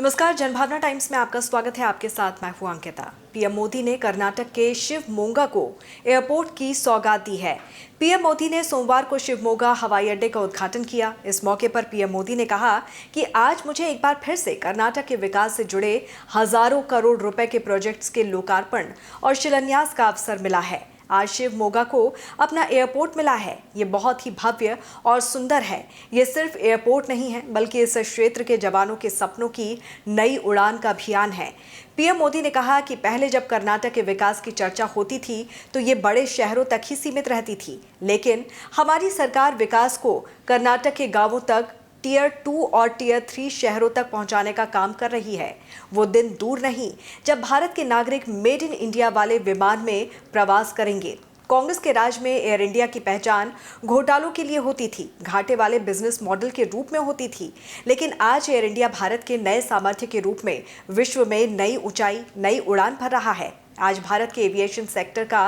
नमस्कार, जनभावना टाइम्स में आपका स्वागत है। आपके साथ मैं हूं अंकिता। पीएम मोदी ने कर्नाटक के शिवमोगा को एयरपोर्ट की सौगात दी है। पीएम मोदी ने सोमवार को शिवमोगा हवाई अड्डे का उद्घाटन किया। इस मौके पर पीएम मोदी ने कहा कि आज मुझे एक बार फिर से कर्नाटक के विकास से जुड़े हजारों करोड़ रुपए के प्रोजेक्ट्स के लोकार्पण और शिलान्यास का अवसर मिला है। आज शिवमोगा को अपना एयरपोर्ट मिला है। ये बहुत ही भव्य और सुंदर है। ये सिर्फ एयरपोर्ट नहीं है, बल्कि इस क्षेत्र के जवानों के सपनों की नई उड़ान का अभियान है। पीएम मोदी ने कहा कि पहले जब कर्नाटक के विकास की चर्चा होती थी तो ये बड़े शहरों तक ही सीमित रहती थी, लेकिन हमारी सरकार विकास को कर्नाटक के गांवों तक टियर 2 और टियर 3 शहरों तक पहुंचाने का काम कर रही है। वो दिन दूर नहीं जब भारत के नागरिक मेड इन इंडिया वाले विमान में प्रवास करेंगे। कांग्रेस के राज में एयर इंडिया की पहचान घोटालों के लिए होती थी, घाटे वाले बिजनेस मॉडल के रूप में होती थी, लेकिन आज एयर इंडिया भारत के नए सामर्थ्य के रूप में विश्व में नई ऊंचाई, नई उड़ान भर रहा है। आज भारत के एविएशन सेक्टर का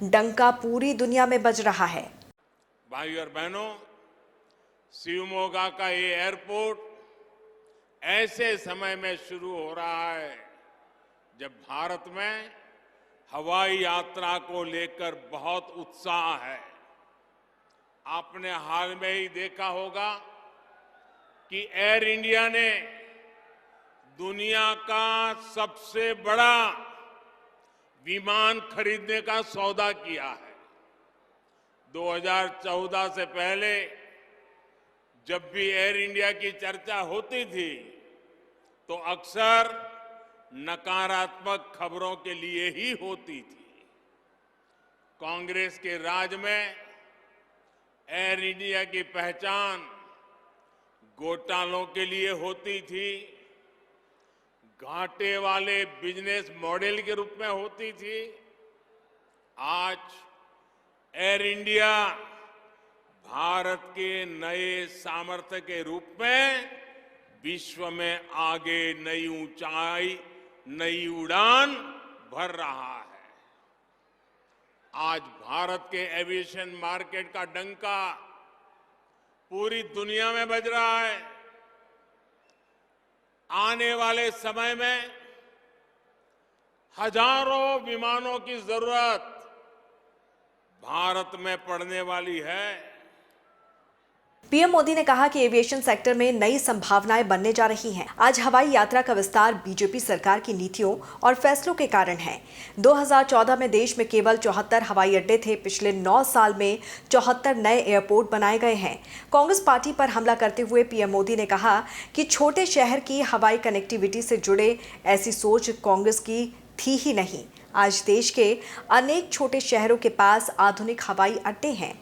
डंका पूरी दुनिया में बज रहा है। भाइयों और बहनों, शिवमोगा का ये एयरपोर्ट ऐसे समय में शुरू हो रहा है जब भारत में हवाई यात्रा को लेकर बहुत उत्साह है। आपने हाल में ही देखा होगा कि एयर इंडिया ने दुनिया का सबसे बड़ा विमान खरीदने का सौदा किया है। 2014 से पहले जब भी एयर इंडिया की चर्चा होती थी तो अक्सर नकारात्मक खबरों के लिए ही होती थी। कांग्रेस के राज में एयर इंडिया की पहचान घोटालों के लिए होती थी, घाटे वाले बिजनेस मॉडल के रूप में होती थी। आज एयर इंडिया भारत के नए सामर्थ्य के रूप में विश्व में आगे नई ऊंचाई, नई उड़ान भर रहा है। आज भारत के एविएशन मार्केट का डंका पूरी दुनिया में बज रहा है। आने वाले समय में हजारों विमानों की जरूरत भारत में पड़ने वाली है। पीएम मोदी ने कहा कि एविएशन सेक्टर में नई संभावनाएं बनने जा रही हैं। आज हवाई यात्रा का विस्तार बीजेपी सरकार की नीतियों और फैसलों के कारण है। 2014 में देश में केवल 74 हवाई अड्डे थे। पिछले 9 साल में 74 नए एयरपोर्ट बनाए गए हैं। कांग्रेस पार्टी पर हमला करते हुए पीएम मोदी ने कहा कि छोटे शहर की हवाई कनेक्टिविटी से जुड़े ऐसी सोच कांग्रेस की थी ही नहीं। आज देश के अनेक छोटे शहरों के पास आधुनिक हवाई अड्डे हैं।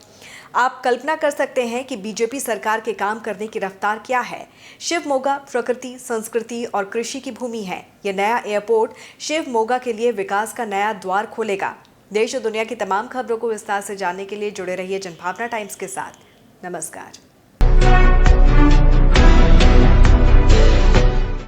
आप कल्पना कर सकते हैं कि बीजेपी सरकार के काम करने की रफ्तार क्या है। शिवमोगा प्रकृति, संस्कृति और कृषि की भूमि है। यह नया एयरपोर्ट शिवमोगा के लिए विकास का नया द्वार खोलेगा। देश और दुनिया की तमाम खबरों को विस्तार से जानने के लिए जुड़े रहिए जनभावना टाइम्स के साथ। नमस्कार।